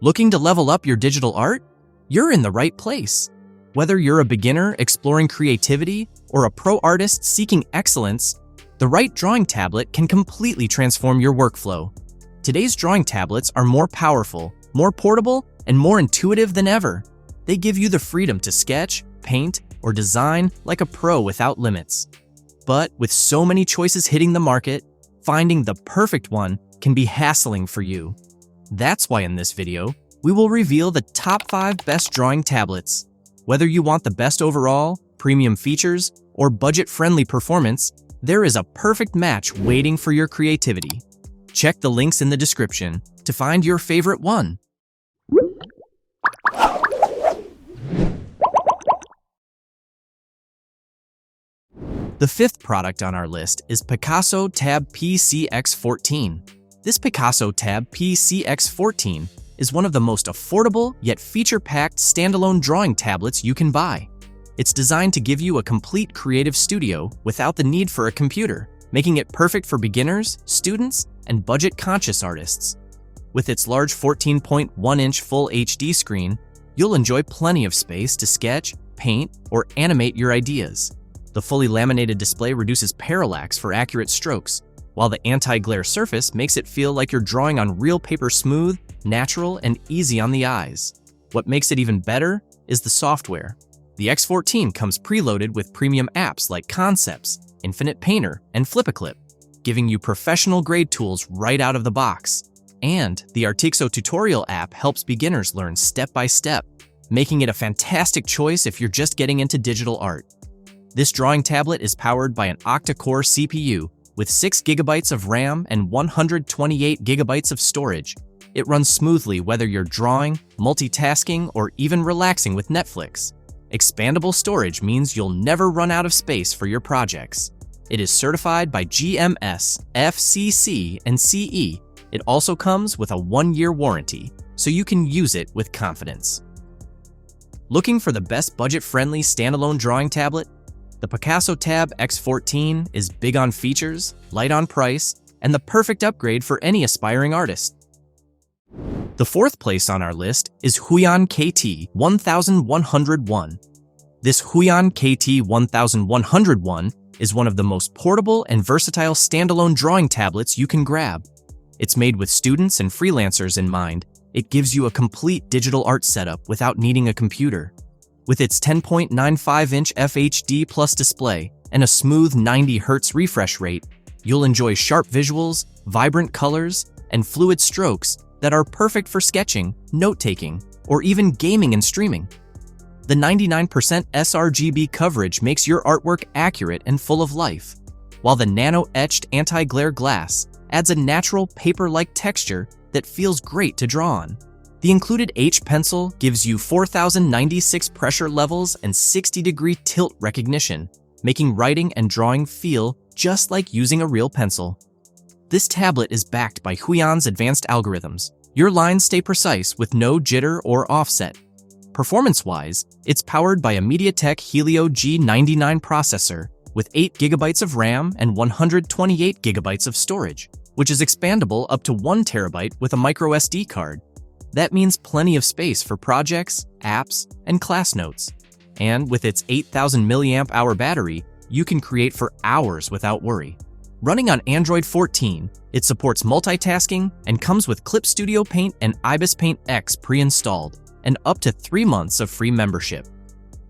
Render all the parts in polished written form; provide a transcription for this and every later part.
Looking to level up your digital art? You're in the right place. Whether you're a beginner exploring creativity or a pro artist seeking excellence, the right drawing tablet can completely transform your workflow. Today's drawing tablets are more powerful, more portable, and more intuitive than ever. They give you the freedom to sketch, paint, or design like a pro without limits. But with so many choices hitting the market, finding the perfect one can be hassling for you. That's why in this video, we will reveal the top 5 best drawing tablets. Whether you want the best overall, premium features, or budget-friendly performance, there is a perfect match waiting for your creativity. Check the links in the description to find your favorite one. The 5th product on our list is Picasso Tab PCX14. This Picasso Tab PCX14 is one of the most affordable yet feature-packed standalone drawing tablets you can buy. It's designed to give you a complete creative studio without the need for a computer, making it perfect for beginners, students, and budget-conscious artists. With its large 14.1-inch Full HD screen, you'll enjoy plenty of space to sketch, paint, or animate your ideas. The fully laminated display reduces parallax for accurate strokes, while the anti-glare surface makes it feel like you're drawing on real paper, smooth, natural, and easy on the eyes. What makes it even better is the software. The X14 comes preloaded with premium apps like Concepts, Infinite Painter, and Flip-a-Clip, giving you professional-grade tools right out of the box. And the Artixo tutorial app helps beginners learn step-by-step, making it a fantastic choice if you're just getting into digital art. This drawing tablet is powered by an octa-core CPU with 6 GB of RAM and 128 GB of storage. It runs smoothly whether you're drawing, multitasking, or even relaxing with Netflix. Expandable storage means you'll never run out of space for your projects. It is certified by GMS, FCC, and CE. It also comes with a 1-year warranty, so you can use it with confidence. Looking for the best budget-friendly standalone drawing tablet? The Picasso Tab X14 is big on features, light on price, and the perfect upgrade for any aspiring artist. The 4th place on our list is HUION KT1101. This HUION KT1101 is one of the most portable and versatile standalone drawing tablets you can grab. It's made with students and freelancers in mind. It gives you a complete digital art setup without needing a computer. With its 10.95-inch FHD Plus display and a smooth 90 Hz refresh rate, you'll enjoy sharp visuals, vibrant colors, and fluid strokes that are perfect for sketching, note-taking, or even gaming and streaming. The 99% sRGB coverage makes your artwork accurate and full of life, while the nano-etched anti-glare glass adds a natural paper-like texture that feels great to draw on. The included H pencil gives you 4096 pressure levels and 60-degree tilt recognition, making writing and drawing feel just like using a real pencil. This tablet is backed by HUION's advanced algorithms. Your lines stay precise with no jitter or offset. Performance-wise, it's powered by a MediaTek Helio G99 processor with 8 GB of RAM and 128 GB of storage, which is expandable up to 1 TB with a microSD card. That means plenty of space for projects, apps, and class notes. And with its 8,000 mAh battery, you can create for hours without worry. Running on Android 14, it supports multitasking and comes with Clip Studio Paint and IBIS Paint X pre-installed, and up to 3 months of free membership.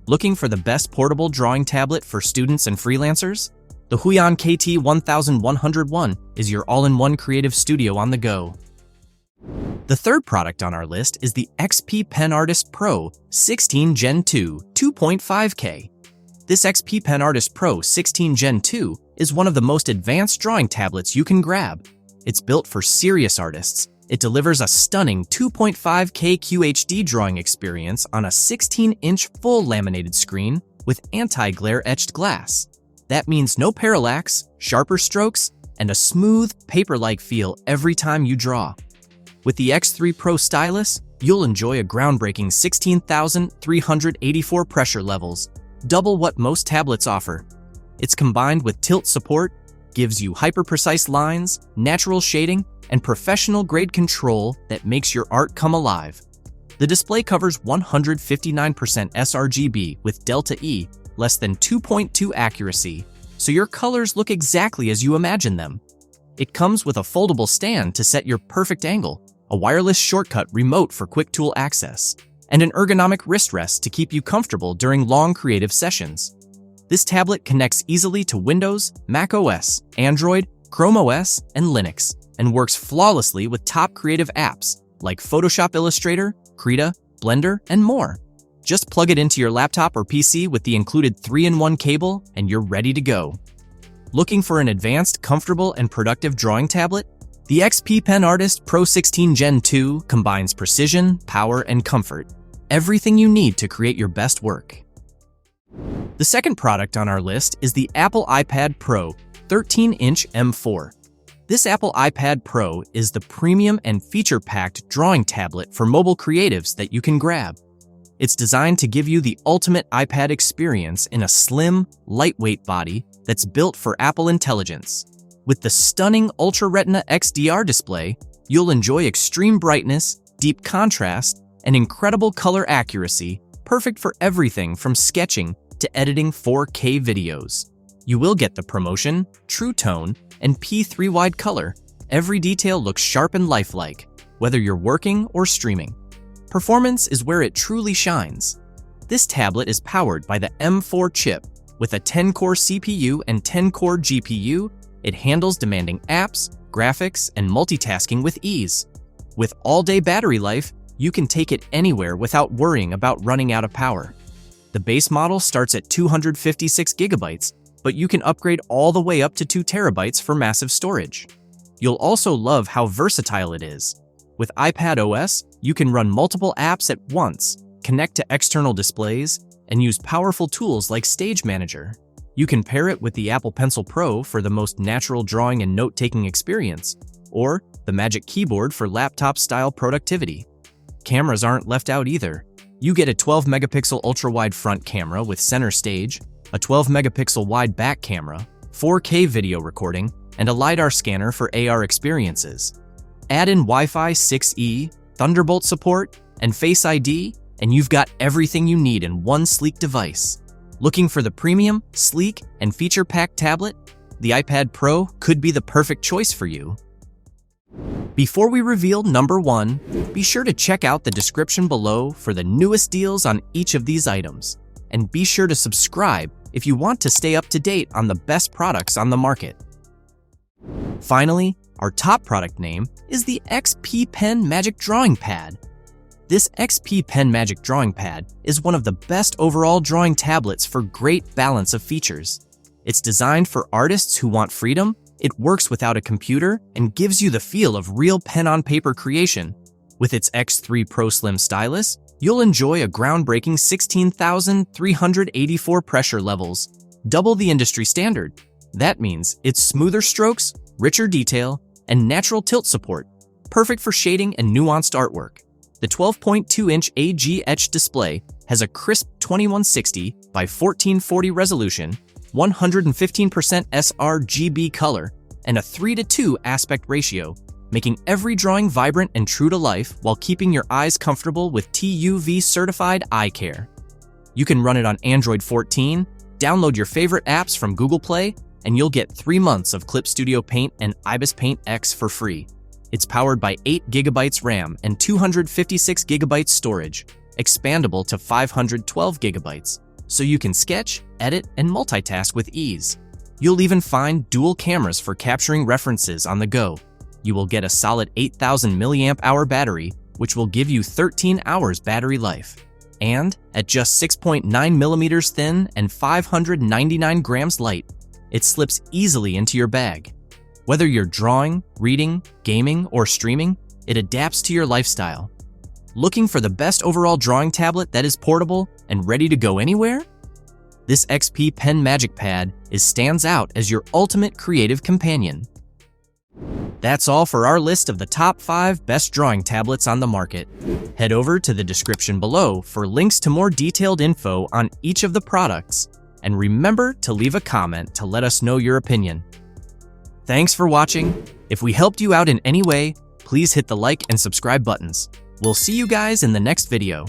Looking for the best portable drawing tablet for students and freelancers? The HUION KT1101 is your all-in-one creative studio on the go. The 3rd product on our list is the XPPen Artist Pro 16 Gen 2 2.5K. This XPPen Artist Pro 16 Gen 2 is one of the most advanced drawing tablets you can grab. It's built for serious artists. It delivers a stunning 2.5K QHD drawing experience on a 16-inch full laminated screen with anti-glare etched glass. That means no parallax, sharper strokes, and a smooth, paper-like feel every time you draw. With the X3 Pro stylus, you'll enjoy a groundbreaking 16,384 pressure levels, double what most tablets offer. It's combined with tilt support, gives you hyper-precise lines, natural shading, and professional-grade control that makes your art come alive. The display covers 159% sRGB with Delta E, less than 2.2 accuracy, so your colors look exactly as you imagine them. It comes with a foldable stand to set your perfect angle, a wireless shortcut remote for quick tool access, and an ergonomic wrist rest to keep you comfortable during long creative sessions. This tablet connects easily to Windows, Mac OS, Android, Chrome OS, and Linux, and works flawlessly with top creative apps like Photoshop Illustrator, Krita, Blender, and more. Just plug it into your laptop or PC with the included 3-in-1 cable, and you're ready to go. Looking for an advanced, comfortable, and productive drawing tablet? The XPPen Artist Pro 16 Gen 2 combines precision, power, and comfort. Everything you need to create your best work. The second product on our list is the Apple iPad Pro 13-inch M4. This Apple iPad Pro is the premium and feature-packed drawing tablet for mobile creatives that you can grab. It's designed to give you the ultimate iPad experience in a slim, lightweight body that's built for Apple Intelligence. With the stunning Ultra Retina XDR display, you'll enjoy extreme brightness, deep contrast, and incredible color accuracy, perfect for everything from sketching to editing 4K videos. You will get the ProMotion, True Tone, and P3 wide color. Every detail looks sharp and lifelike, whether you're working or streaming. Performance is where it truly shines. This tablet is powered by the M4 chip. With a 10-core CPU and 10-core GPU, it handles demanding apps, graphics, and multitasking with ease. With all-day battery life, you can take it anywhere without worrying about running out of power. The base model starts at 256 gigabytes, but you can upgrade all the way up to 2 terabytes for massive storage. You'll also love how versatile it is. With iPad OS, you can run multiple apps at once, connect to external displays, and use powerful tools like Stage Manager. You can pair it with the Apple Pencil Pro for the most natural drawing and note-taking experience, or the Magic Keyboard for laptop-style productivity. Cameras aren't left out either. You get a 12-megapixel ultra-wide front camera with center stage, a 12-megapixel wide back camera, 4K video recording, and a LiDAR scanner for AR experiences. Add in Wi-Fi 6E, Thunderbolt support, and Face ID, and you've got everything you need in one sleek device. Looking for the premium, sleek, and feature-packed tablet? The iPad Pro could be the perfect choice for you. Before we reveal number 1, be sure to check out the description below for the newest deals on each of these items. And be sure to subscribe if you want to stay up to date on the best products on the market. Finally, our top product name is the XPPen Magic Drawing Pad. This XPPen Magic Drawing Pad is one of the best overall drawing tablets for great balance of features. It's designed for artists who want freedom, it works without a computer, and gives you the feel of real pen-on-paper creation. With its X3 Pro Slim stylus, you'll enjoy a groundbreaking 16,384 pressure levels, double the industry standard. That means it's smoother strokes, richer detail, and natural tilt support, perfect for shading and nuanced artwork. The 12.2-inch AG Etch display has a crisp 2160 by 1440 resolution, 115% sRGB color, and a 3:2 aspect ratio, making every drawing vibrant and true to life while keeping your eyes comfortable with TUV certified eye care. You can run it on Android 14, download your favorite apps from Google Play, and you'll get 3 months of Clip Studio Paint and IBIS Paint X for free. It's powered by 8 GB RAM and 256 GB storage, expandable to 512 GB, so you can sketch, edit, and multitask with ease. You'll even find dual cameras for capturing references on the go. You will get a solid 8,000 mAh battery, which will give you 13 hours battery life. And at just 6.9 millimeters thin and 599 grams light, it slips easily into your bag. Whether you're drawing, reading, gaming, or streaming, it adapts to your lifestyle. Looking for the best overall drawing tablet that is portable and ready to go anywhere? This XPPen Magic Pad stands out as your ultimate creative companion. That's all for our list of the top 5 best drawing tablets on the market. Head over to the description below for links to more detailed info on each of the products, and remember to leave a comment to let us know your opinion. Thanks for watching. If we helped you out in any way, please hit the like and subscribe buttons. We'll see you guys in the next video.